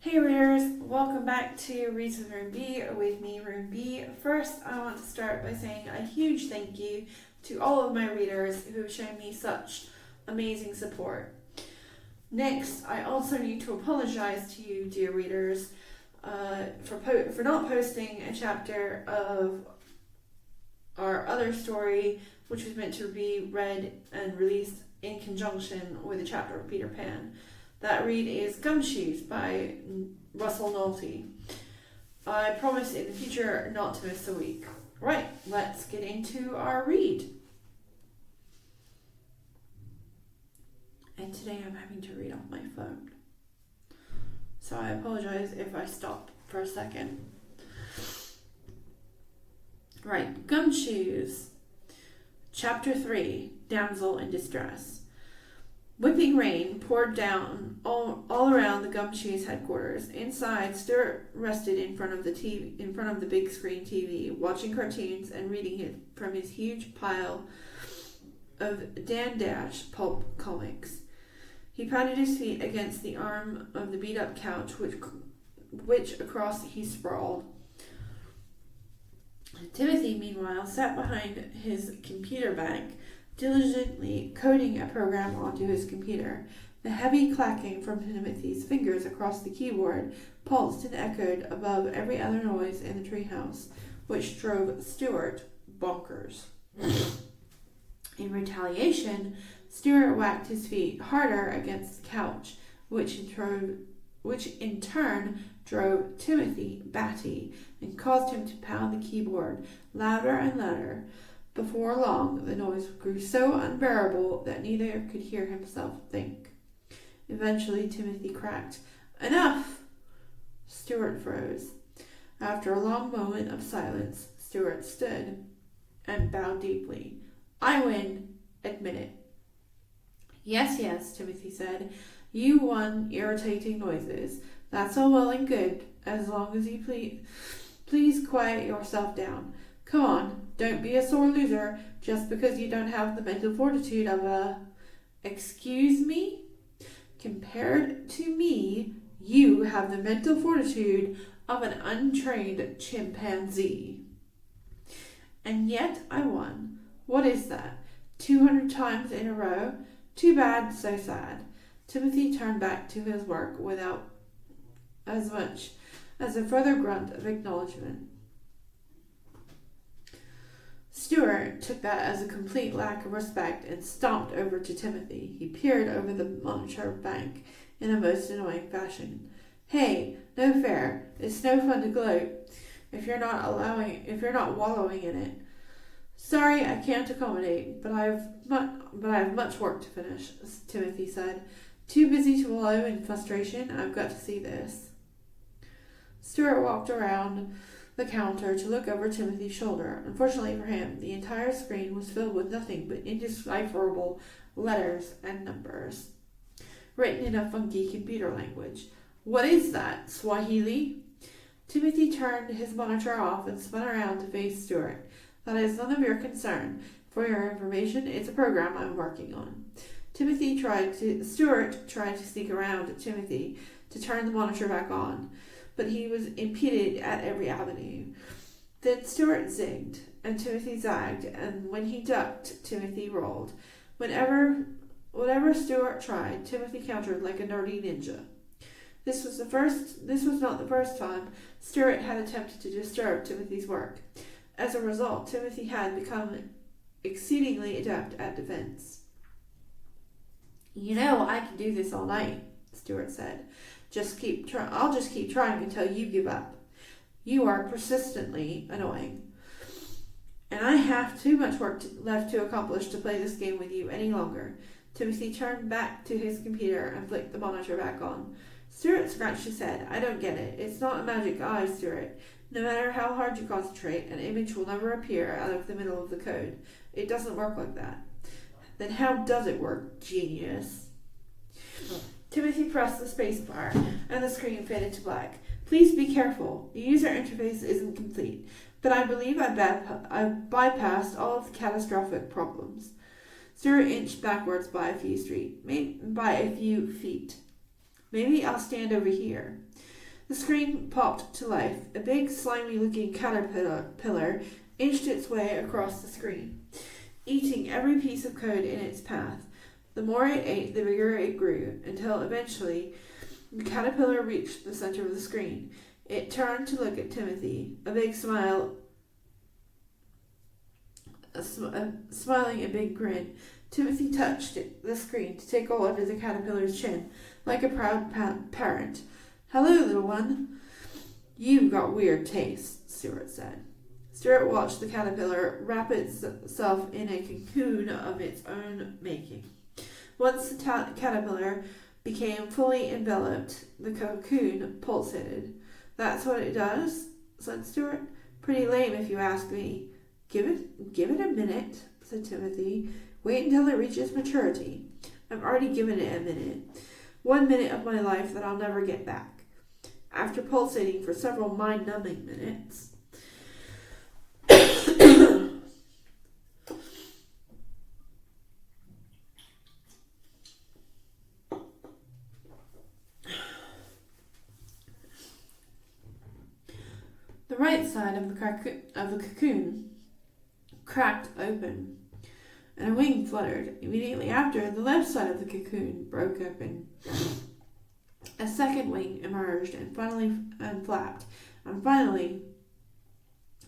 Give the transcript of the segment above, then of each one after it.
Hey readers, welcome back to Reads with Room B with me, Room B. First, I want to start by saying a huge thank you to all of my readers who have shown me such amazing support. Next, I also need to apologize to you, dear readers, for not posting a chapter of our other story, which was meant to be read and released in conjunction with a chapter of Peter Pan. That read is Gumshoes by Russell Nolte. I promise in the future not to miss a week. Right, let's get into our read. And today I'm having to read off my phone, so I apologize if I stop for a second. Right, Gumshoes, Chapter 3, Damsel in Distress. Whipping rain poured down all around the Gumshoes headquarters. Inside, Stuart rested in front of the big screen TV, watching cartoons and reading it from his huge pile of Dan Dash pulp comics. He patted his feet against the arm of the beat-up couch, which across he sprawled. Timothy, meanwhile, sat behind his computer bank, diligently coding a program onto his computer. The heavy clacking from Timothy's fingers across the keyboard pulsed and echoed above every other noise in the treehouse, which drove Stuart bonkers. In retaliation, Stuart whacked his feet harder against the couch, which in turn drove Timothy batty and caused him to pound the keyboard louder and louder. Before long, the noise grew so unbearable that neither could hear himself think. Eventually, Timothy cracked, "Enough!" Stuart froze. After a long moment of silence, Stuart stood and bowed deeply. "I win. Admit it." Yes, Timothy said. "You won irritating noises. That's all well and good, as long as you please quiet yourself down. Come on, don't be a sore loser just because you don't have the mental fortitude of a... Excuse me? Compared to me, you have the mental fortitude of an untrained chimpanzee. And yet I won. What is that? 200 times in a row? Too bad, so sad." Timothy turned back to his work without as much as a further grunt of acknowledgement. Stuart took that as a complete lack of respect and stomped over to Timothy. He peered over the monitor bank in a most annoying fashion. "Hey, no fair. It's no fun to gloat if you're not wallowing in it. Sorry, I can't accommodate, but I have much work to finish," Timothy said. "Too busy to wallow in frustration. I've got to see this." Stuart walked around the counter to look over Timothy's shoulder. Unfortunately for him, the entire screen was filled with nothing but indecipherable letters and numbers, written in a funky computer language. "What is that, Swahili?" Timothy turned his monitor off and spun around to face Stuart. "That is none of your concern. For your information, it's a program I'm working on." Stuart tried to sneak around Timothy to turn the monitor back on, but he was impeded at every avenue. Then Stuart zigged, and Timothy zagged, and when he ducked, Timothy rolled. Whatever Stuart tried, Timothy countered like a nerdy ninja. This was not the first time Stuart had attempted to disturb Timothy's work. As a result, Timothy had become exceedingly adept at defense. "You know, I can do this all night," Stuart said. I'll just keep trying until you give up. You are persistently annoying, and I have too much work left to accomplish to play this game with you any longer." Timothy turned back to his computer and flicked the monitor back on. Stuart scratched his head. "I don't get it. It's not a magic eye, Stuart. No matter how hard you concentrate, an image will never appear out of the middle of the code. It doesn't work like that." "Then how does it work, genius?" Timothy pressed the space bar, and the screen faded to black. "Please be careful. The user interface isn't complete, but I believe I bypassed all of the catastrophic problems." Stuart inched backwards by a few feet. "Maybe I'll stand over here." The screen popped to life. A big, slimy-looking caterpillar inched its way across the screen, eating every piece of code in its path. The more it ate, the bigger it grew, until eventually the caterpillar reached the center of the screen. It turned to look at Timothy, a big smile, smiling a big grin. Timothy touched the screen to tickle under the caterpillar's chin, like a proud parent. "Hello, little one." "You've got weird tastes," Stuart said. Stuart watched the caterpillar wrap itself in a cocoon of its own making. Once the caterpillar became fully enveloped, the cocoon pulsated. "That's what it does?" said Stuart. "Pretty lame if you ask me." Give it a minute," said Timothy. "Wait until it reaches maturity." "I've already given it a minute. 1 minute of my life that I'll never get back." After pulsating for several mind-numbing minutes, the right side of the cocoon cracked open, and a wing fluttered. Immediately after, the left side of the cocoon broke open. A second wing emerged and flapped, and finally,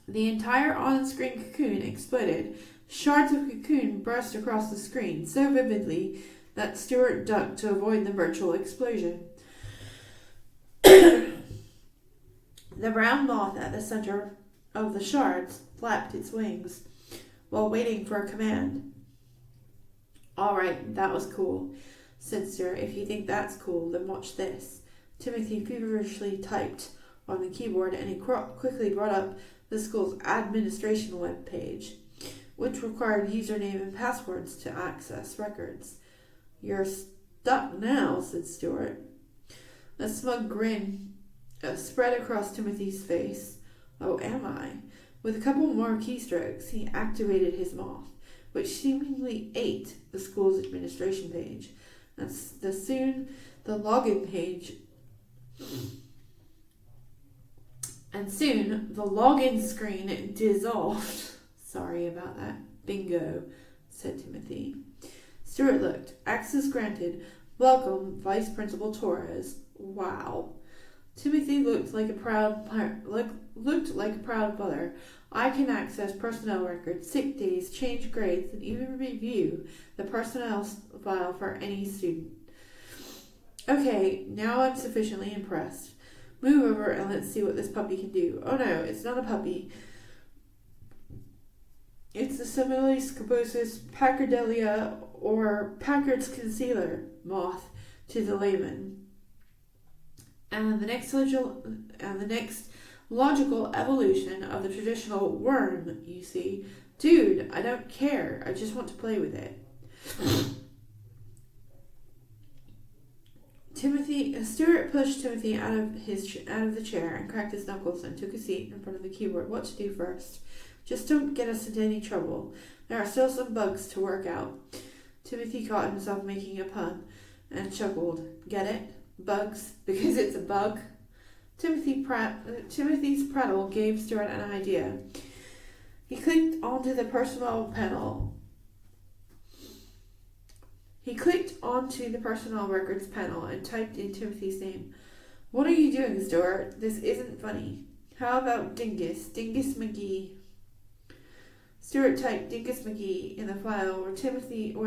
the entire on-screen cocoon exploded. Shards of cocoon burst across the screen so vividly that Stuart ducked to avoid the virtual explosion. The brown moth at the center of the shards flapped its wings while waiting for a command. "All right, that was cool," said Stuart. "If you think that's cool, then watch this." Timothy feverishly typed on the keyboard, and he quickly brought up the school's administration web page, which required username and passwords to access records. "You're stuck now," said Stuart. A smug grin spread across Timothy's face. "Oh, am I?" With a couple more keystrokes, he activated his moth, which seemingly ate the school's administration page. And soon the login screen dissolved. "Sorry about that. Bingo," said Timothy. Stuart looked. "Access granted. Welcome, Vice Principal Torres." Wow. Timothy looked like a proud mother. "I can access personnel records, sick days, change grades, and even review the personnel file for any student." "Okay, now I'm sufficiently impressed. Move over and let's see what this puppy can do." "Oh no, it's not a puppy. It's the Similiscoposis pachydelia, or Packard's concealer moth to the layman. And the next logical evolution of the traditional worm, you see." "Dude, I don't care. I just want to play with it." Stuart pushed Timothy out of the chair and cracked his knuckles and took a seat in front of the keyboard. "What to do first? Just don't get us into any trouble. There are still some bugs to work out." Timothy caught himself making a pun and chuckled. "Get it? Bugs, because it's a bug?" Timothy's prattle gave Stuart an idea. He clicked onto the personnel records panel and typed in Timothy's name. "What are you doing, Stuart? This isn't funny. How about Dingus McGee?" Stuart typed Dingus McGee in the file where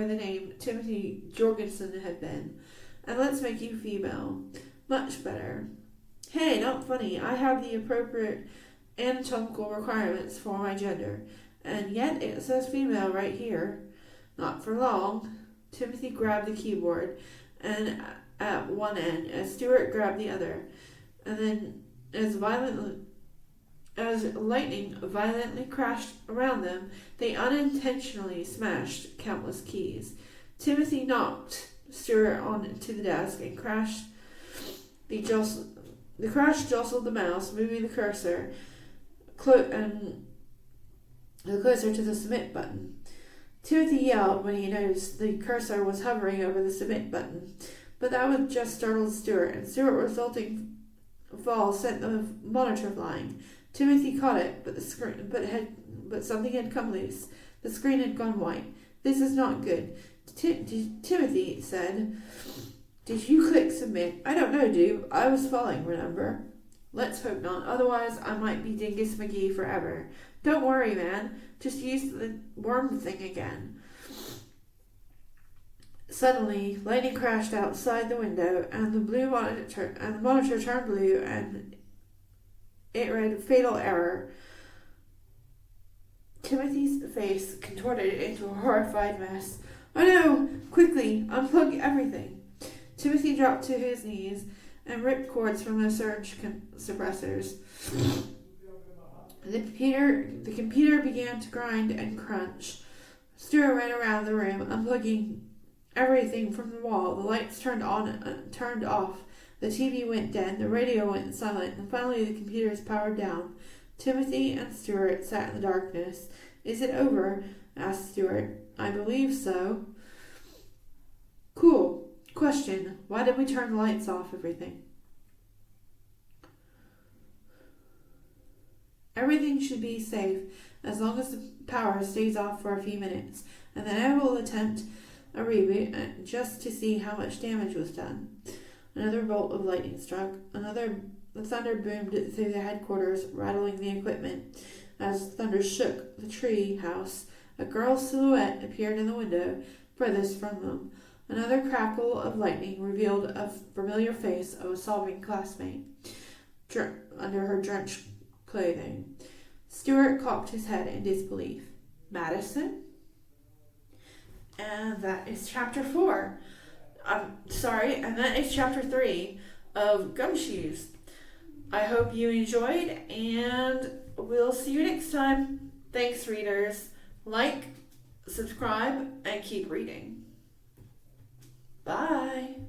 the name Timothy Jorgensen had been. "And let's make you female." "Much better." "Hey, not funny. I have the appropriate anatomical requirements for my gender, and yet it says female right here." "Not for long." Timothy grabbed the keyboard and at one end as Stuart grabbed the other, and then as lightning violently crashed around them, they unintentionally smashed countless keys. Timothy knocked Stuart onto the desk and crashed. The crash jostled the mouse, moving the cursor closer to the submit button. Timothy yelled when he noticed the cursor was hovering over the submit button, but that would just startle Stuart, and Stuart fall sent the monitor flying. Timothy caught it, but something had come loose. The screen had gone white. This is not good. Timothy said, "Did you click submit?" "I don't know, dude. I was falling, remember?" "Let's hope not. Otherwise, I might be Dingus McGee forever." "Don't worry, man. Just use the worm thing again." Suddenly, lightning crashed outside the window, and the monitor turned blue, and it read "Fatal Error." Timothy's face contorted into a horrified mess. "Oh no! Quickly, unplug everything." Timothy dropped to his knees and ripped cords from the surge suppressors. The computer began to grind and crunch. Stuart ran around the room, unplugging everything from the wall. The lights turned off. The TV went dead. The radio went silent. And finally, the computers powered down. Timothy and Stuart sat in the darkness. "Is it over?" asked Stuart. "I believe so." "Cool. Question. Why did we turn the lights off everything?" "Everything should be safe as long as the power stays off for a few minutes, and then I will attempt a reboot just to see how much damage was done." Another bolt of lightning struck. The thunder boomed through the headquarters, rattling the equipment. As the thunder shook the tree house, a girl's silhouette appeared in the window furthest from them. Another crackle of lightning revealed a familiar face of a sobbing classmate under her drenched clothing. Stuart cocked his head in disbelief. "Madison?" And that is chapter 4. And that is chapter 3 of Gumshoes. I hope you enjoyed, and we'll see you next time. Thanks, readers. Like, subscribe, and keep reading. Bye.